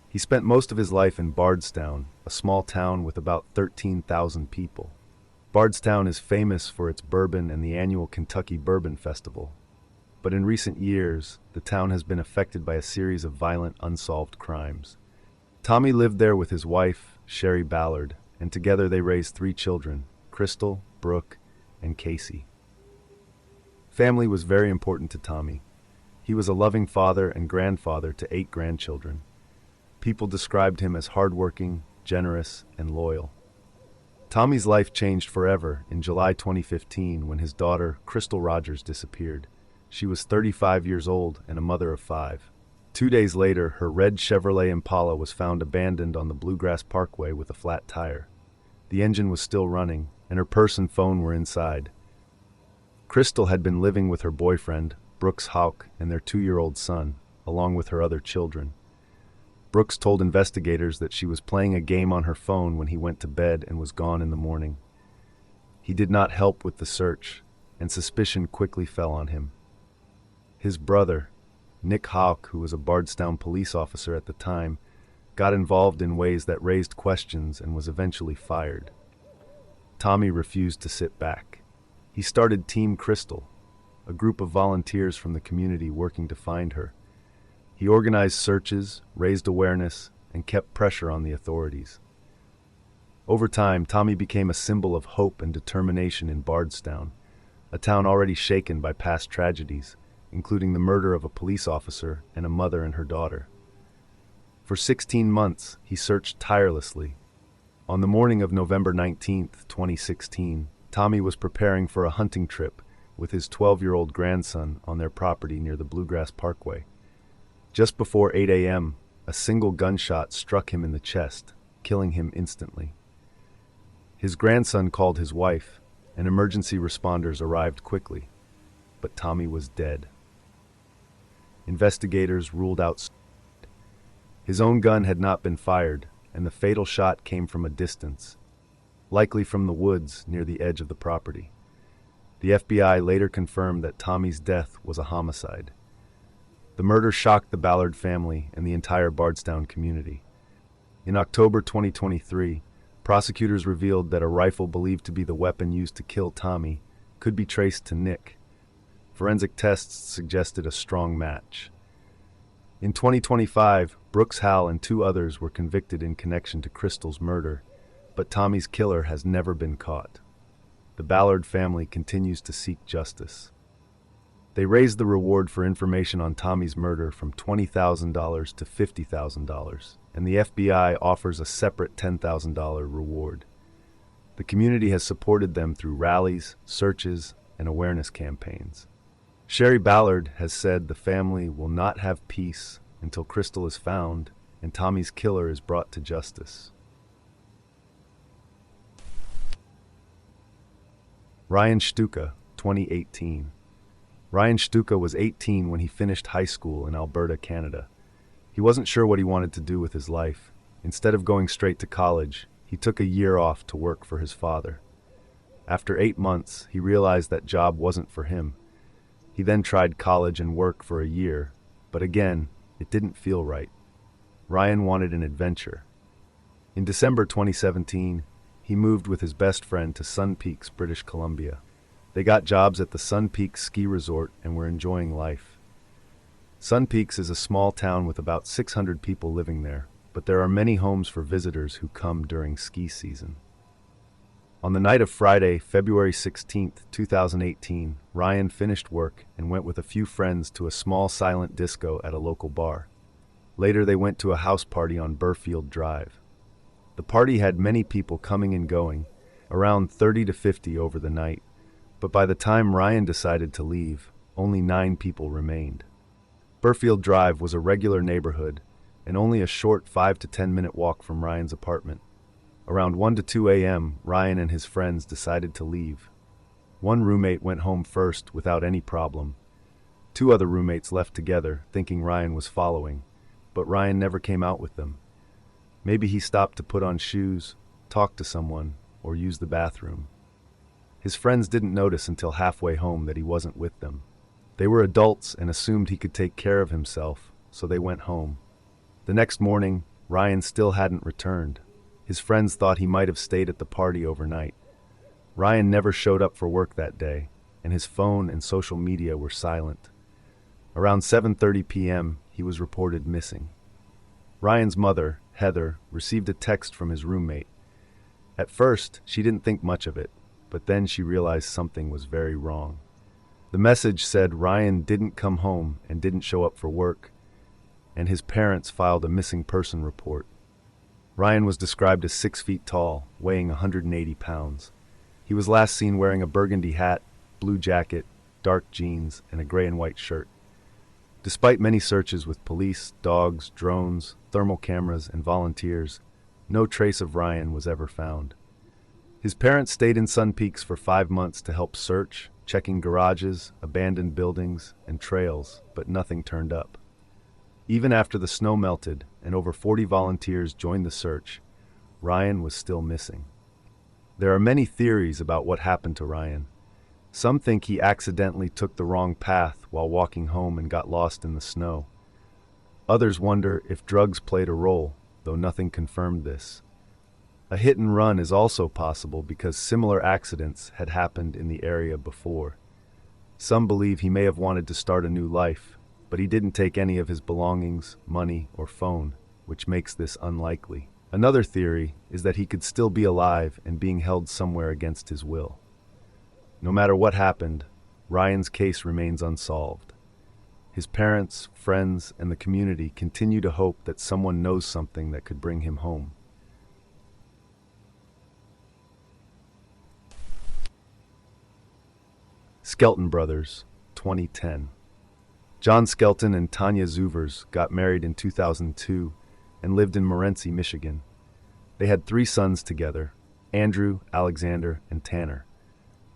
He spent most of his life in Bardstown, a small town with about 13,000 people. Bardstown is famous for its bourbon and the annual Kentucky Bourbon Festival. But in recent years, the town has been affected by a series of violent, unsolved crimes. Tommy lived there with his wife, Sherry Ballard, and together they raised 3 children, Crystal, Brooke, and Casey. Family was very important to Tommy. He was a loving father and grandfather to 8 grandchildren. People described him as hardworking, generous, and loyal. Tommy's life changed forever in July 2015 when his daughter, Crystal Rogers, disappeared. She was 35 years old and a mother of 5. 2 days later, her red Chevrolet Impala was found abandoned on the Bluegrass Parkway with a flat tire. The engine was still running, and her purse and phone were inside. Crystal had been living with her boyfriend, Brooks Houck, and their 2-year-old son, along with her other children. Brooks told investigators that she was playing a game on her phone when he went to bed and was gone in the morning. He did not help with the search, and suspicion quickly fell on him. His brother, Nick Houck, who was a Bardstown police officer at the time, got involved in ways that raised questions and was eventually fired. Tommy refused to sit back. He started Team Crystal, a group of volunteers from the community working to find her. He organized searches, raised awareness, and kept pressure on the authorities. Over time, Tommy became a symbol of hope and determination in Bardstown, a town already shaken by past tragedies, including the murder of a police officer and a mother and her daughter. For 16 months, he searched tirelessly. On the morning of November 19, 2016, Tommy was preparing for a hunting trip with his 12-year-old grandson on their property near the Bluegrass Parkway. Just before 8 a.m., a single gunshot struck him in the chest, killing him instantly. His grandson called his wife, and emergency responders arrived quickly, but Tommy was dead. Investigators ruled out suicide. His own gun had not been fired, and the fatal shot came from a distance, likely from the woods near the edge of the property. The FBI later confirmed that Tommy's death was a homicide. The murder shocked the Ballard family and the entire Bardstown community. In October 2023, prosecutors revealed that a rifle believed to be the weapon used to kill Tommy could be traced to Nick. Forensic tests suggested a strong match. In 2025, Brooks Howell and 2 others were convicted in connection to Crystal's murder, but Tommy's killer has never been caught. The Ballard family continues to seek justice. They raised the reward for information on Tommy's murder from $20,000 to $50,000, and the FBI offers a separate $10,000 reward. The community has supported them through rallies, searches, and awareness campaigns. Sherry Ballard has said the family will not have peace until Crystal is found and Tommy's killer is brought to justice. Ryan Shtuka, 2018. Ryan Shtuka was 18 when he finished high school in Alberta, Canada. He wasn't sure what he wanted to do with his life. Instead of going straight to college, he took a year off to work for his father. After 8 months, he realized that job wasn't for him. He then tried college and work for a year, but again, it didn't feel right. Ryan wanted an adventure. In December 2017, he moved with his best friend to Sun Peaks, British Columbia. They got jobs at the Sun Peaks ski resort and were enjoying life. Sun Peaks is a small town with about 600 people living there, but there are many homes for visitors who come during ski season. On the night of Friday, February 16, 2018, Ryan finished work and went with a few friends to a small silent disco at a local bar. Later, they went to a house party on Burfield Drive. The party had many people coming and going, around 30 to 50 over the night, but by the time Ryan decided to leave, only 9 people remained. Burfield Drive was a regular neighborhood and only a short 5 to 10 minute walk from Ryan's apartment. Around 1 to 2 a.m., Ryan and his friends decided to leave. One roommate went home first without any problem. 2 other roommates left together, thinking Ryan was following, but Ryan never came out with them. Maybe he stopped to put on shoes, talk to someone, or use the bathroom. His friends didn't notice until halfway home that he wasn't with them. They were adults and assumed he could take care of himself, so they went home. The next morning, Ryan still hadn't returned. His friends thought he might have stayed at the party overnight. Ryan never showed up for work that day, and his phone and social media were silent. Around 7:30 p.m., he was reported missing. Ryan's mother, Heather, received a text from his roommate. At first, she didn't think much of it, but then she realized something was very wrong. The message said Ryan didn't come home and didn't show up for work, and his parents filed a missing person report. Ryan was described as 6 feet tall, weighing 180 pounds. He was last seen wearing a burgundy hat, blue jacket, dark jeans, and a gray and white shirt. Despite many searches with police, dogs, drones, thermal cameras, and volunteers, no trace of Ryan was ever found. His parents stayed in Sun Peaks for 5 months to help search, checking garages, abandoned buildings, and trails, but nothing turned up. Even after the snow melted and over 40 volunteers joined the search, Ryan was still missing. There are many theories about what happened to Ryan. Some think he accidentally took the wrong path while walking home and got lost in the snow. Others wonder if drugs played a role, though nothing confirmed this. A hit and run is also possible because similar accidents had happened in the area before. Some believe he may have wanted to start a new life, but he didn't take any of his belongings, money, or phone, which makes this unlikely. Another theory is that he could still be alive and being held somewhere against his will. No matter what happened, Ryan's case remains unsolved. His parents, friends, and the community continue to hope that someone knows something that could bring him home. Skelton Brothers, 2010. John Skelton and Tanya Zuvers got married in 2002 and lived in Morenci, Michigan. They had 3 sons together, Andrew, Alexander, and Tanner.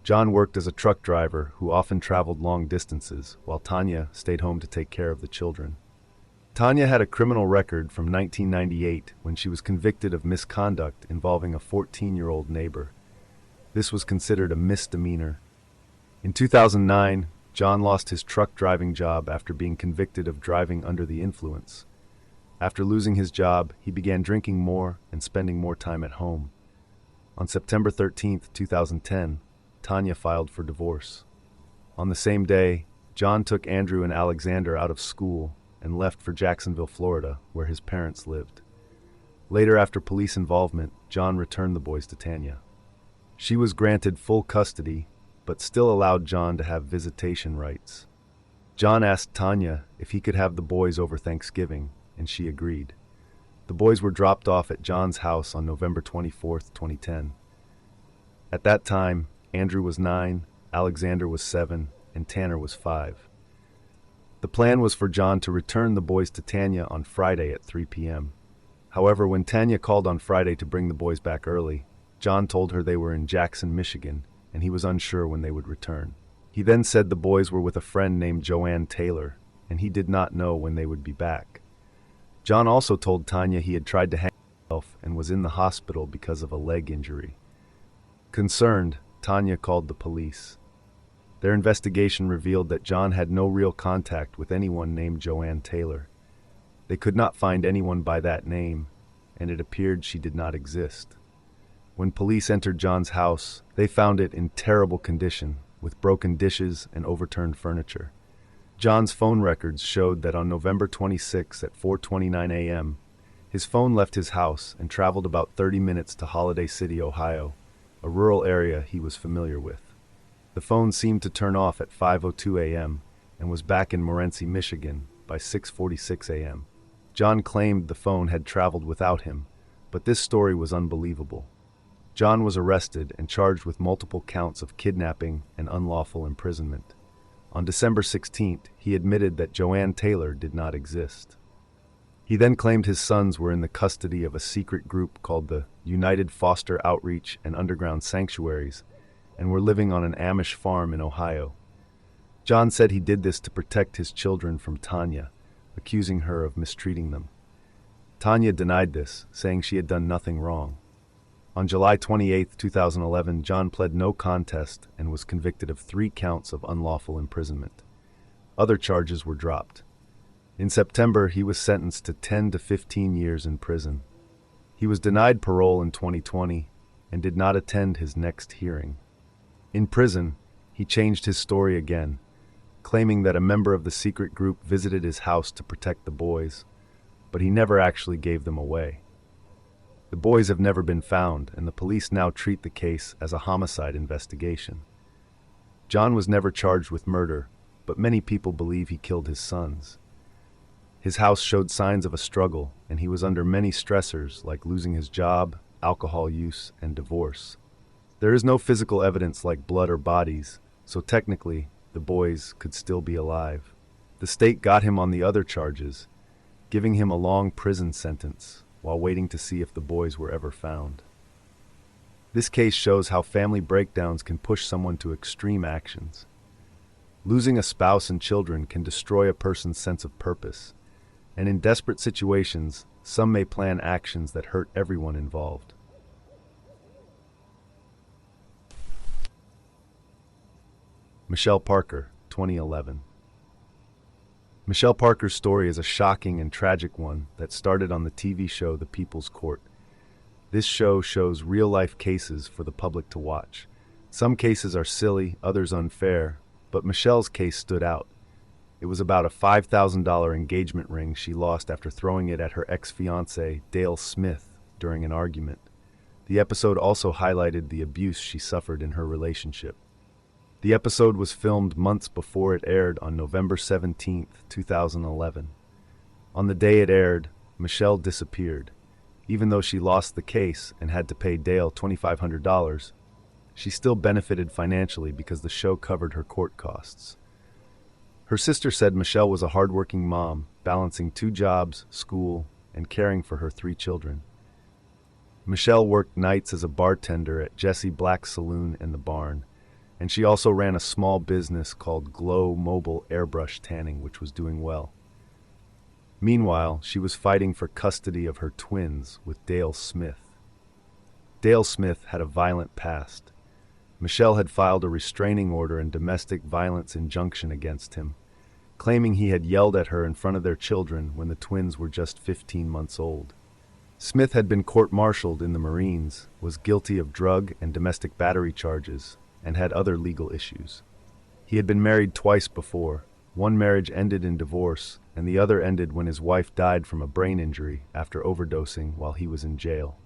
John worked as a truck driver who often traveled long distances, while Tanya stayed home to take care of the children. Tanya had a criminal record from 1998 when she was convicted of misconduct involving a 14-year-old neighbor. This was considered a misdemeanor. In 2009, John lost his truck driving job after being convicted of driving under the influence. After losing his job, he began drinking more and spending more time at home. On September 13, 2010, Tanya filed for divorce. On the same day, John took Andrew and Alexander out of school and left for Jacksonville, Florida, where his parents lived. Later, after police involvement, John returned the boys to Tanya. She was granted full custody, but still allowed John to have visitation rights. John asked Tanya if he could have the boys over Thanksgiving, and she agreed. The boys were dropped off at John's house on November 24, 2010. At that time, Andrew was 9, Alexander was 7, and Tanner was 5. The plan was for John to return the boys to Tanya on Friday at 3 p.m. However, when Tanya called on Friday to bring the boys back early, John told her they were in Jackson, Michigan, and he was unsure when they would return. He then said the boys were with a friend named Joanne Taylor, and he did not know when they would be back. John also told Tanya he had tried to hang himself and was in the hospital because of a leg injury. Concerned, Tanya called the police. Their investigation revealed that John had no real contact with anyone named Joanne Taylor. They could not find anyone by that name, and it appeared she did not exist. When police entered John's house, they found it in terrible condition, with broken dishes and overturned furniture. John's phone records showed that on November 26 at 4:29 a.m., his phone left his house and traveled about 30 minutes to Holiday City, Ohio, a rural area he was familiar with. The phone seemed to turn off at 5:02 a.m. and was back in Morenci, Michigan by 6:46 a.m. John claimed the phone had traveled without him, but this story was unbelievable. John was arrested and charged with multiple counts of kidnapping and unlawful imprisonment. On December 16th, he admitted that Joanne Taylor did not exist. He then claimed his sons were in the custody of a secret group called the United Foster Outreach and Underground Sanctuaries and were living on an Amish farm in Ohio. John said he did this to protect his children from Tanya, accusing her of mistreating them. Tanya denied this, saying she had done nothing wrong. On July 28, 2011, John pled no contest and was convicted of 3 counts of unlawful imprisonment. Other charges were dropped. In September, he was sentenced to 10 to 15 years in prison. He was denied parole in 2020 and did not attend his next hearing. In prison, he changed his story again, claiming that a member of the secret group visited his house to protect the boys, but he never actually gave them away. The boys have never been found, and the police now treat the case as a homicide investigation. John was never charged with murder, but many people believe he killed his sons. His house showed signs of a struggle, and he was under many stressors like losing his job, alcohol use, and divorce. There is no physical evidence like blood or bodies, so technically, the boys could still be alive. The state got him on the other charges, giving him a long prison sentence while waiting to see if the boys were ever found. This case shows how family breakdowns can push someone to extreme actions. Losing a spouse and children can destroy a person's sense of purpose, and in desperate situations, some may plan actions that hurt everyone involved. Michelle Parker, 2011. Michelle Parker's story is a shocking and tragic one that started on the TV show The People's Court. This show shows real-life cases for the public to watch. Some cases are silly, others unfair, but Michelle's case stood out. It was about a $5,000 engagement ring she lost after throwing it at her ex-fiancé, Dale Smith, during an argument. The episode also highlighted the abuse she suffered in her relationship. The episode was filmed months before it aired on November 17, 2011. On the day it aired, Michelle disappeared. Even though she lost the case and had to pay Dale $2,500, she still benefited financially because the show covered her court costs. Her sister said Michelle was a hardworking mom, balancing 2 jobs, school, and caring for her 3 children. Michelle worked nights as a bartender at Jesse Black's Saloon and the Barn, and she also ran a small business called Glow Mobile Airbrush Tanning, which was doing well. Meanwhile, she was fighting for custody of her twins with Dale Smith. Dale Smith had a violent past. Michelle had filed a restraining order and domestic violence injunction against him, claiming he had yelled at her in front of their children when the twins were just 15 months old. Smith had been court-martialed in the Marines, was guilty of drug and domestic battery charges, and had other legal issues. He had been married twice before. One marriage ended in divorce, and the other ended when his wife died from a brain injury after overdosing while he was in jail.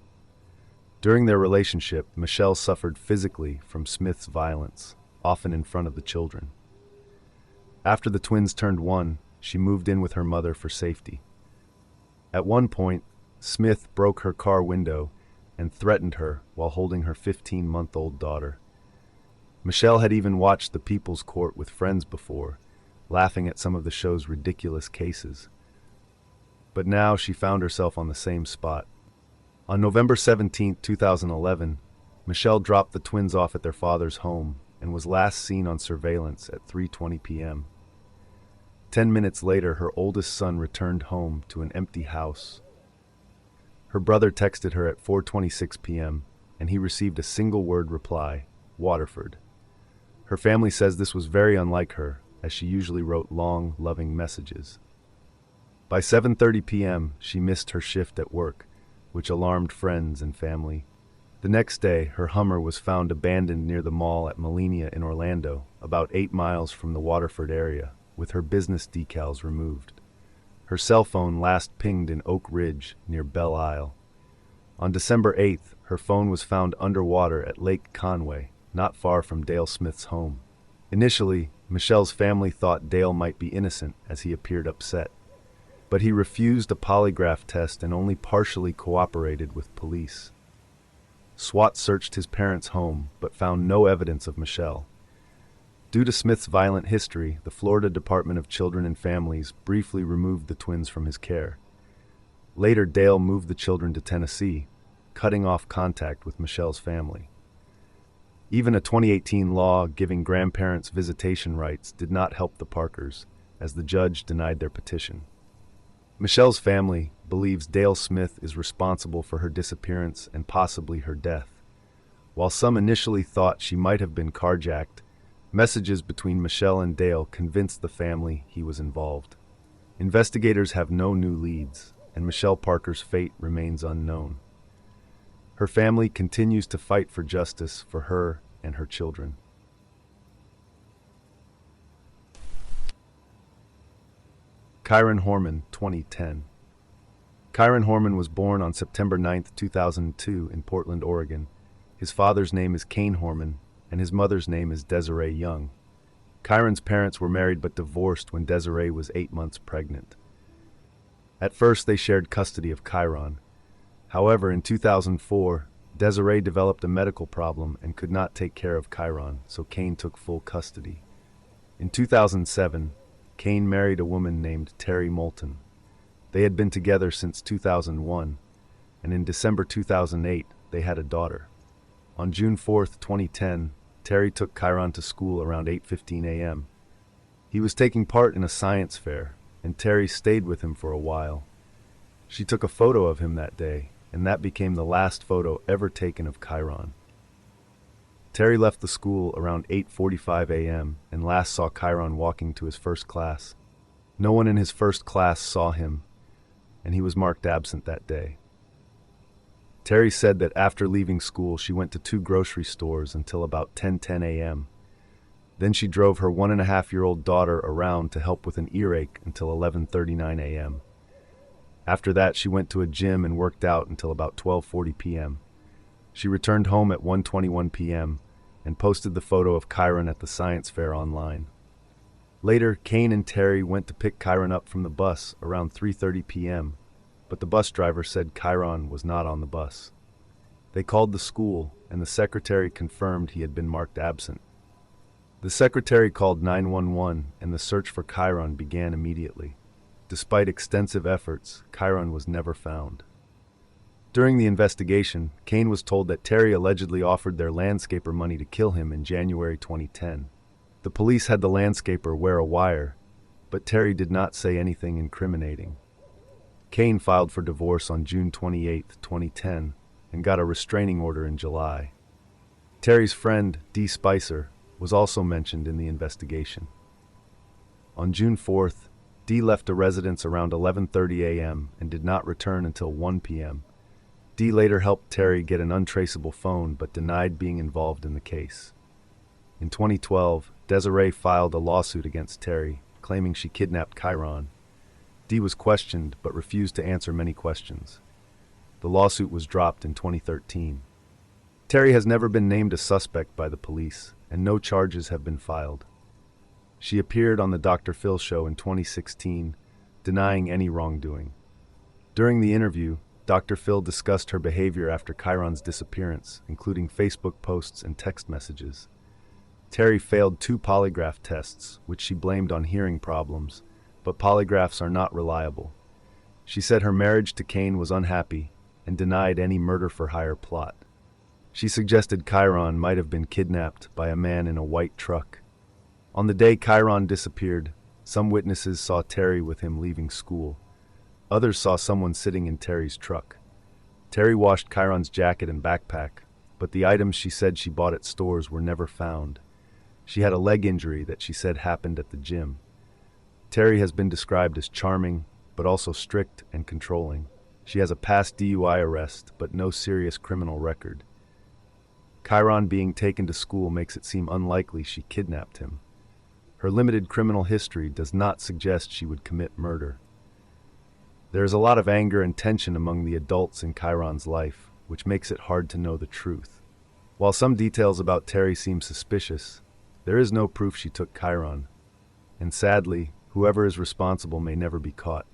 During their relationship, Michelle suffered physically from Smith's violence, often in front of the children. After the twins turned 1, she moved in with her mother for safety. At one point, Smith broke her car window and threatened her while holding her 15-month-old daughter. Michelle had even watched The People's Court with friends before, laughing at some of the show's ridiculous cases. But now she found herself on the same spot. On November 17, 2011, Michelle dropped the twins off at their father's home and was last seen on surveillance at 3:20 p.m. 10 minutes later, her oldest son returned home to an empty house. Her brother texted her at 4:26 p.m., and he received a single-word reply, Waterford. Her family says this was very unlike her, as she usually wrote long, loving messages. By 7:30 p.m., she missed her shift at work, which alarmed friends and family. The next day, her Hummer was found abandoned near the mall at Millenia in Orlando, about 8 miles from the Waterford area, with her business decals removed. Her cell phone last pinged in Oak Ridge, near Belle Isle. On December 8th, her phone was found underwater at Lake Conway, not far from Dale Smith's home. Initially, Michelle's family thought Dale might be innocent as he appeared upset, but he refused a polygraph test and only partially cooperated with police. SWAT searched his parents' home, but found no evidence of Michelle. Due to Smith's violent history, the Florida Department of Children and Families briefly removed the twins from his care. Later, Dale moved the children to Tennessee, cutting off contact with Michelle's family. Even a 2018 law giving grandparents visitation rights did not help the Parkers, as the judge denied their petition. Michelle's family believes Dale Smith is responsible for her disappearance and possibly her death. While some initially thought she might have been carjacked, messages between Michelle and Dale convinced the family he was involved. Investigators have no new leads, and Michelle Parker's fate remains unknown. Her family continues to fight for justice for her and her children. Kyron Horman, 2010. Kyron Horman was born on September 9, 2002 in Portland, Oregon. His father's name is Kane Horman, and his mother's name is Desiree Young. Kyron's parents were married but divorced when Desiree was 8 months pregnant. At first, they shared custody of Kyron. However, in 2004, Desiree developed a medical problem and could not take care of Kyron, so Kane took full custody. In 2007, Kane married a woman named Terry Moulton. They had been together since 2001, and in December 2008, they had a daughter. On June 4, 2010, Terry took Kyron to school around 8:15 a.m. He was taking part in a science fair, and Terry stayed with him for a while. She took a photo of him that day, and that became the last photo ever taken of Kyron. Terry left the school around 8:45 a.m. and last saw Kyron walking to his first class. No one in his first class saw him, and he was marked absent that day. Terry said that after leaving school, she went to 2 grocery stores until about 10:10 a.m. Then she drove her 1.5-year-old daughter around to help with an earache until 11:39 a.m. After that, she went to a gym and worked out until about 12:40 p.m. She returned home at 1:21 p.m. and posted the photo of Kyron at the science fair online. Later, Kane and Terry went to pick Kyron up from the bus around 3:30 p.m., but the bus driver said Kyron was not on the bus. They called the school, and the secretary confirmed he had been marked absent. The secretary called 911, and the search for Kyron began immediately. Despite extensive efforts, Kyron was never found. During the investigation, Kane was told that Terry allegedly offered their landscaper money to kill him in January 2010. The police had the landscaper wear a wire, but Terry did not say anything incriminating. Kane filed for divorce on June 28, 2010, and got a restraining order in July. Terry's friend, Dee Spicer, was also mentioned in the investigation. On June 4th, Dee left a residence around 11:30 a.m. and did not return until 1 p.m. Dee later helped Terry get an untraceable phone but denied being involved in the case. In 2012, Desiree filed a lawsuit against Terry, claiming she kidnapped Kyron. Dee was questioned but refused to answer many questions. The lawsuit was dropped in 2013. Terry has never been named a suspect by the police, and no charges have been filed. She appeared on the Dr. Phil show in 2016, denying any wrongdoing. During the interview, Dr. Phil discussed her behavior after Kyron's disappearance, including Facebook posts and text messages. Terry failed 2 polygraph tests, which she blamed on hearing problems, but polygraphs are not reliable. She said her marriage to Kane was unhappy and denied any murder-for-hire plot. She suggested Kyron might have been kidnapped by a man in a white truck. On the day Kyron disappeared, some witnesses saw Terry with him leaving school. Others saw someone sitting in Terry's truck. Terry washed Kyron's jacket and backpack, but the items she said she bought at stores were never found. She had a leg injury that she said happened at the gym. Terry has been described as charming, but also strict and controlling. She has a past DUI arrest, but no serious criminal record. Kyron being taken to school makes it seem unlikely she kidnapped him. Her limited criminal history does not suggest she would commit murder. There is a lot of anger and tension among the adults in Kyron's life, which makes it hard to know the truth. While some details about Terry seem suspicious, there is no proof she took Kyron, and sadly, whoever is responsible may never be caught.